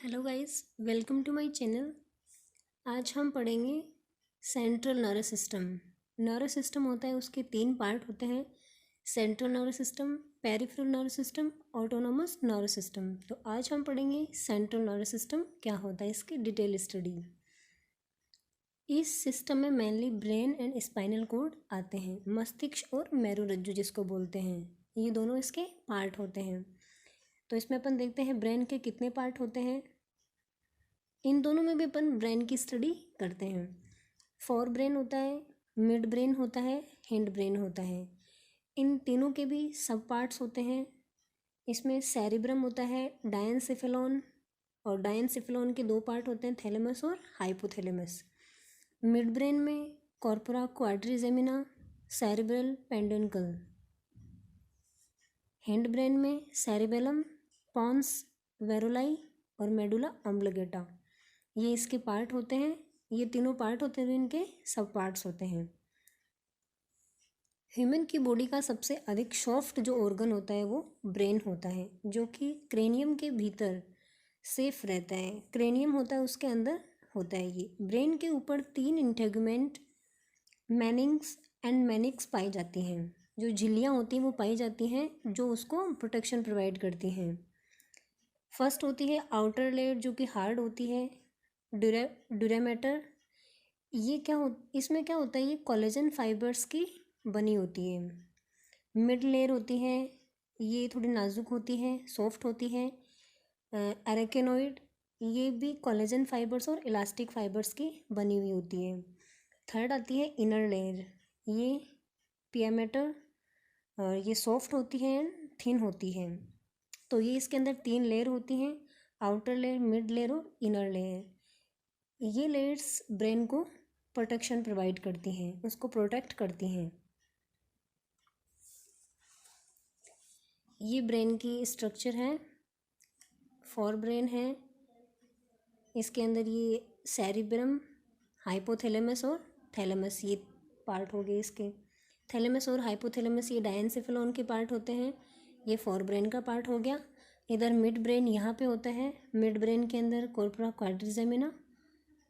Hello guys, welcome to my channel. आज हम पढ़ेंगे central nervous system. Nervous system होता है, उसके तीन पार्ट होते हैं: central nervous system, peripheral nervous system, autonomous nervous system. तो आज हम पढ़ेंगे सेंट्रल नर्वस सिस्टम क्या होता है, इसकी डिटेल स्टडी। इस सिस्टम में mainly brain and spinal cord आते हैं, मस्तिष्क और मेरुरज्जु जिसको बोलते हैं, ये दोनों इसके पार्ट होते हैं। तो इसमें अपन देखते हैं ब्रेन के कितने पार्ट होते हैं। इन दोनों में भी अपन ब्रेन की स्टडी करते हैं। फोर ब्रेन होता है, मिड ब्रेन होता है, हिंड ब्रेन होता है। इन तीनों के भी सब पार्ट्स होते हैं। इसमें सेरिब्रम होता है, डायनसेफेलॉन, और डायनसेफेलॉन के दो पार्ट होते हैं, थैलेमस और हाइपोथैलेमस। मिड ब्रेन में corpora quadrigemina, cerebral peduncle. Hindbrain में सेरिबेलम, पॉन्स वेरुलाई और मेडुला ऑब्लिगेटा, ये इसके पार्ट होते हैं। ये तीनों पार्ट होते हैं, इनके सब पार्ट्स होते हैं। ह्यूमन की बॉडी का सबसे अधिक सॉफ्ट जो ऑर्गन होता है वो ब्रेन होता है, जो कि क्रेनियम के भीतर सेफ रहता है। क्रेनियम होता है, उसके अंदर होता है ये। ब्रेन के ऊपर तीन इंटेगुमेंट, मैनिंग्स एंड मैनिक्स पाई जाती हैं। जो झिल्लियाँ होती हैं वो पाई जाती हैं, जो उसको प्रोटेक्शन प्रोवाइड करती हैं। फर्स्ट होती है आउटर लेयर, जो कि हार्ड होती है, ड्यूरामेटर। ये इसमें क्या होता है, ये कोलेजन फाइबर्स की बनी होती है। मिड लेयर होती है, ये थोड़ी नाजुक होती है, सॉफ्ट होती है। एरेकेनोइड, ये भी कोलेजन फाइबर्स और इलास्टिक फाइबर्स की बनी हुई होती है। थर्ड आती है इनर लेयर, ये पियामेटर, और ये सॉफ्ट होती है एंड थिन होती है। तो ये इसके अंदर तीन लेयर होती हैं: आउटर लेयर, मिड लेयर और इनर लेयर। ये लेयर्स ब्रेन को प्रोटेक्शन प्रोवाइड करती हैं, उसको प्रोटेक्ट करती हैं। ये ब्रेन की स्ट्रक्चर है, फोर ब्रेन है। इसके अंदर ये सेरिब्रम, हाइपोथैलेमस और थैलेमस, ये पार्ट हो गए इसके। थैलेमस और हाइपोथैलेमस ये डायनसेफेलॉन के पार्ट होते हैं। ये फोर ब्रेन का पार्ट हो गया। इधर मिड ब्रेन यहाँ पे होता है। मिड ब्रेन के अंदर कॉर्पोरा क्वाड्रिजेमिना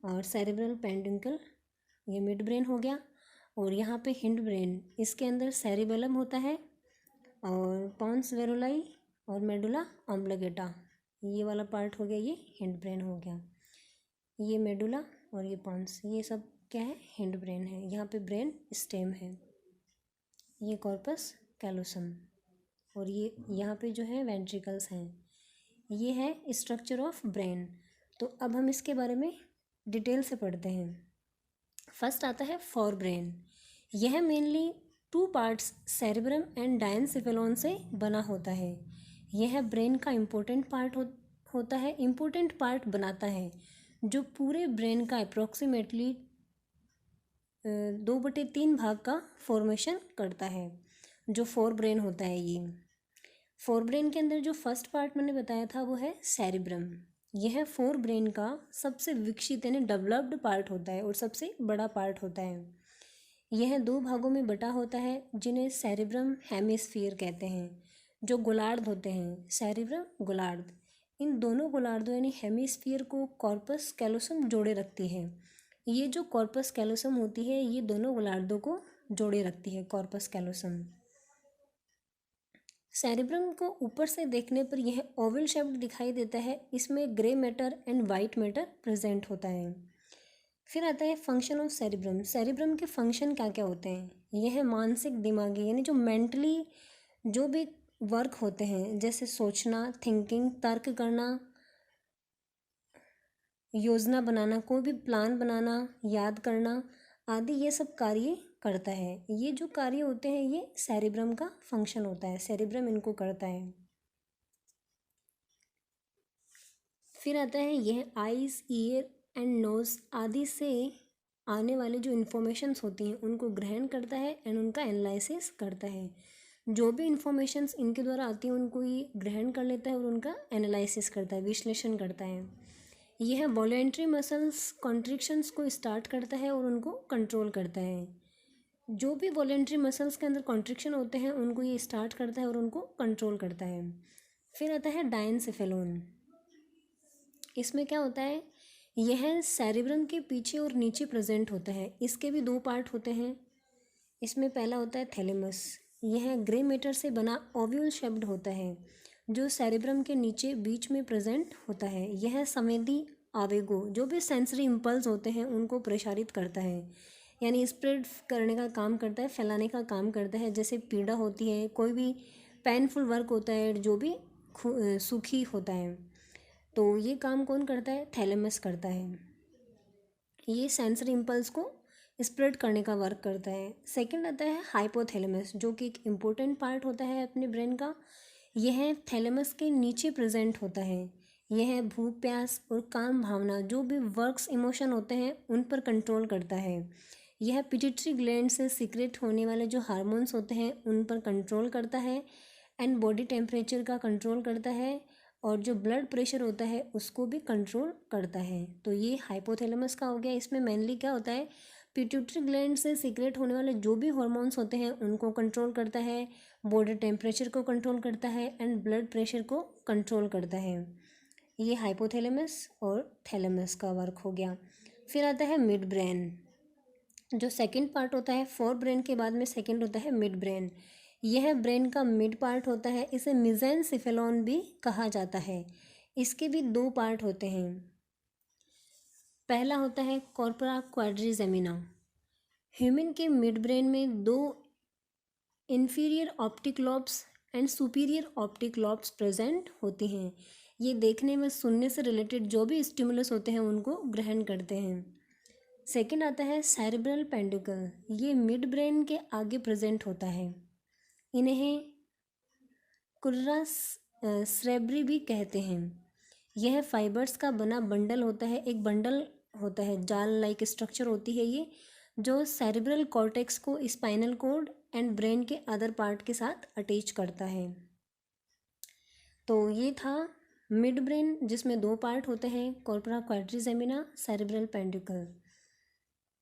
और सेरिब्रल पेंडुनकल, ये मिड ब्रेन हो गया। और यहाँ पे हिंड ब्रेन, इसके अंदर सेरिबेलम होता है और पॉन्स वेरुलाई और मेडुला ऑब्लिगेटा, ये वाला पार्ट हो गया, ये हिंड ब्रेन हो गया। ये मेडुला और ये पॉन्स, ये सब क्या है, हिंड ब्रेन है। यहाँ पे ब्रेन स्टेम है। ये कॉर्पस कैलोसम, और ये यहाँ पे जो है वेंट्रिकल्स हैं। ये है स्ट्रक्चर ऑफ ब्रेन। तो अब हम इसके बारे में डिटेल से पढ़ते हैं। फर्स्ट आता है फोर ब्रेन। यह mainly two parts cerebrum and diencephalon से बना होता है। यह ब्रेन का इम्पोर्टेंट पार्ट होता है, इम्पोर्टेंट पार्ट बनाता है, जो पूरे ब्रेन का अप्रोक्सीमेटली 2/3 भाग का फॉर्मेशन करता है। जो फोर ब्रेन होता है, ये फोर ब्रेन के अंदर जो फर्स्ट पार्ट मैंने बताया था वो है सेरिब्रम। यह फोर ब्रेन का सबसे विकसित यानी डेवलप्ड पार्ट होता है और सबसे बड़ा पार्ट होता है। यह दो भागों में बटा होता है, जिन्हें सेरिब्रम हेमिस्फीयर कहते हैं। जो गोलार्ध होते हैं, सेरिब्रम गोलार्ध, इन दोनों गोलार्धों यानी हेमिस्फीयर को कॉर्पस कैलोसम जोड़े रखती है। ये जो कॉर्पस कैलोसम होती है, ये दोनों गोलार्धों को जोड़े रखती है, कॉर्पस कैलोसम। सेरिब्रम को ऊपर से देखने पर यह ओवल शेप्ड दिखाई देता है। इसमें grey matter and white matter present होता है। फिर आता है फंक्शन ऑफ सेरिब्रम। सेरिब्रम के फंक्शन क्या क्या होते हैं? यह मानसिक दिमागी यानी जो मेंटली जो भी वर्क होते हैं, जैसे सोचना, थिंकिंग, तर्क करना, योजना बनाना, कोई भी प्लान बनाना, याद करना आदि, ये सब कार्य करता है। ये जो कार्य होते हैं, ये सेरिब्रम का फंक्शन होता है, सेरिब्रम इनको करता है। फिर आता है यह आइज, ईयर एंड नोज आदि से आने वाले जो इन्फॉर्मेशंस होती हैं उनको ग्रहण करता है एंड उनका एनालिसिस करता है। जो भी इन्फॉर्मेशंस इनके द्वारा आती हैं उनको ये ग्रहण कर लेता है और उनका एनालिसिस करता है, विश्लेषण करता है। यह वॉलेंट्री मसल्स कॉन्ट्रिक्शंस को स्टार्ट करता है और उनको कंट्रोल करता है। जो भी वॉलेंट्री मसल्स के अंदर कॉन्ट्रिक्शन होते हैं उनको ये स्टार्ट करता है और उनको कंट्रोल करता है। फिर आता है डायनसेफेलॉन। इसमें क्या होता है, यह सेरिब्रम के पीछे और नीचे प्रेजेंट होता है। इसके भी दो पार्ट होते हैं। इसमें पहला होता है थैलेमस। यह ग्रे मैटर से बना ओव्यूल शेप्ड होता है जो सेरिब्रम के नीचे बीच में प्रेजेंट होता है। यह संवेदी आवेगों, जो भी सेंसरी इम्पल्स होते हैं, उनको प्रसारित करता है, यानी स्प्रेड करने का काम करता है, फैलाने का काम करता है। जैसे पीड़ा होती है, कोई भी पेनफुल वर्क होता है, जो भी सुखी होता है, तो ये काम कौन करता है, थैलेमस करता है। ये सेंसरी इम्पल्स को स्प्रेड करने का वर्क करता है। सेकंड आता है हाइपोथैलेमस, जो कि एक इम्पोर्टेंट पार्ट होता है अपने ब्रेन का। यह थैलेमस के नीचे प्रेजेंट होता है। यह भूख, प्यास और काम भावना, जो भी वर्क्स इमोशन होते हैं, उन पर कंट्रोल करता है। यह पिट्यूटरी ग्लैंड से सीक्रेट होने वाले जो हार्मोन्स होते हैं, उन पर कंट्रोल करता है एंड बॉडी टेम्परेचर का कंट्रोल करता है, और जो ब्लड प्रेशर होता है उसको भी कंट्रोल करता है। तो ये हाइपोथैलेमस का हो गया। इसमें मेनली क्या होता है, पिट्यूटरी ग्लैंड से सीक्रेट होने वाले जो भी हार्मोन्स होते हैं उनको कंट्रोल करता है, बॉडी टेम्परेचर को कंट्रोल करता है एंड ब्लड प्रेशर को कंट्रोल करता है। ये हाइपोथैलेमस और थैलेमस का वर्क हो गया। फिर आता है मिड ब्रेन, जो सेकंड पार्ट होता है। फोर ब्रेन के बाद में सेकंड होता है मिड ब्रेन। यह ब्रेन का मिड पार्ट होता है। इसे मिजेनसेफेलॉन भी कहा जाता है। इसके भी दो पार्ट होते हैं। पहला होता है कॉर्पोरा क्वाड्रिजेमिना। ह्यूमन के मिड ब्रेन में दो inferior optic lobes and superior optic lobes present होती हैं। ये देखने में, सुनने से रिलेटेड जो भी स्टिमुलस होते हैं उनको ग्रहण करते हैं। सेकंड आता है सेरेब्रल पेंडिकल। ये मिड ब्रेन के आगे प्रेजेंट होता है। इन्हें कुर्रा सेरेब्री भी कहते हैं। यह फाइबर्स का बना बंडल होता है, एक बंडल होता है, जाल लाइक स्ट्रक्चर होती है ये, जो सेरेब्रल कॉर्टेक्स को स्पाइनल कॉर्ड एंड ब्रेन के अदर पार्ट के साथ अटैच करता है। तो ये था मिड ब्रेन, जिसमें दो पार्ट होते हैं, कॉर्पोरा क्वाड्रिजेमिना, सेरेब्रल पेंडिकल।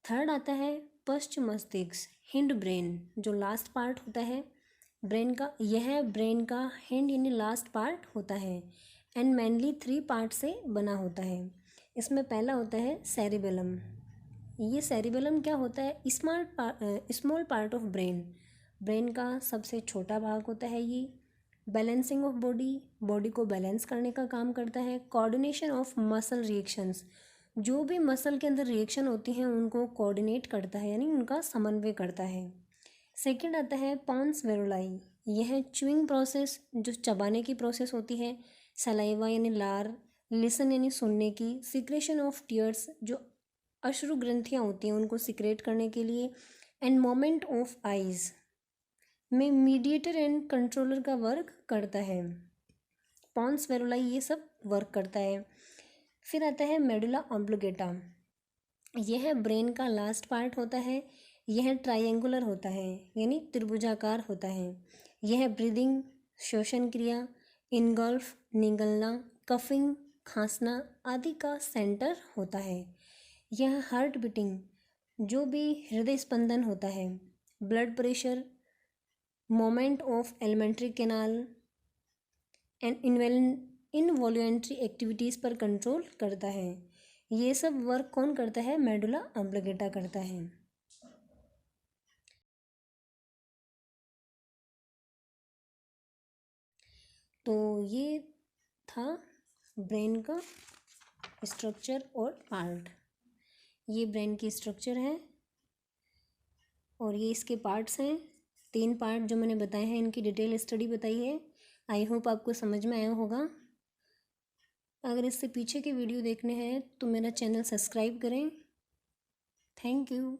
थर्ड आता है पश्च मस्तिष्क, हिंड ब्रेन, जो लास्ट पार्ट होता है ब्रेन का। यह ब्रेन का हिंड यानी लास्ट पार्ट होता है एंड मेनली 3 पार्ट से बना होता है। इसमें पहला होता है सेरिबेलम। ये सेरिबेलम क्या होता है, small part of brain, brain का सबसे छोटा भाग होता है ये। बैलेंसिंग ऑफ बॉडी को बैलेंस करने का काम करता है। कोऑर्डिनेशन ऑफ मसल रिएक्शंस, जो भी मसल के अंदर रिएक्शन होती हैं उनको कोऑर्डिनेट करता है, यानी उनका समन्वय करता है। सेकंड आता है पॉन्स वेरुलाई। यह च्यूइंग प्रोसेस, जो चबाने की प्रोसेस होती है। सलाइवा यानी लार, लिसन यानी सुनने की, सिक्रेशन ऑफ टीयर्स, जो अश्रु ग्रंथियाँ होती हैं उनको सिक्रेट करने के लिए, एंड मोमेंट ऑफ आइज में मीडिएटर एंड कंट्रोलर का वर्क करता है। पॉन्स वेरुलाई ये सब वर्क करता है। फिर आता है मेडुला ऑब्लिगेटा। यह ब्रेन का लास्ट पार्ट होता है। यह ट्रायंगुलर होता है, यानी त्रिभुजाकार होता है। यह ब्रीदिंग, श्वसन क्रिया, इनगल्फ, निगलना, कफिंग, खांसना आदि का सेंटर होता है। यह हार्ट बीटिंग, जो भी हृदय स्पंदन होता है, blood pressure, moment of alimentary canal and involuntary activities पर कंट्रोल करता है। ये सब वर्क कौन करता है, मेडुला ऑब्लिगेटा करता है। तो ये था ब्रेन का स्ट्रक्चर और पार्ट। ये ब्रेन की स्ट्रक्चर है और ये इसके पार्ट्स हैं। 3 पार्ट जो मैंने बताए हैं, इनकी डिटेल स्टडी बताई है। आई होप आपको समझ में आया होगा। अगर इससे पीछे के वीडियो देखने हैं तो मेरा चैनल सब्सक्राइब करें। Thank you.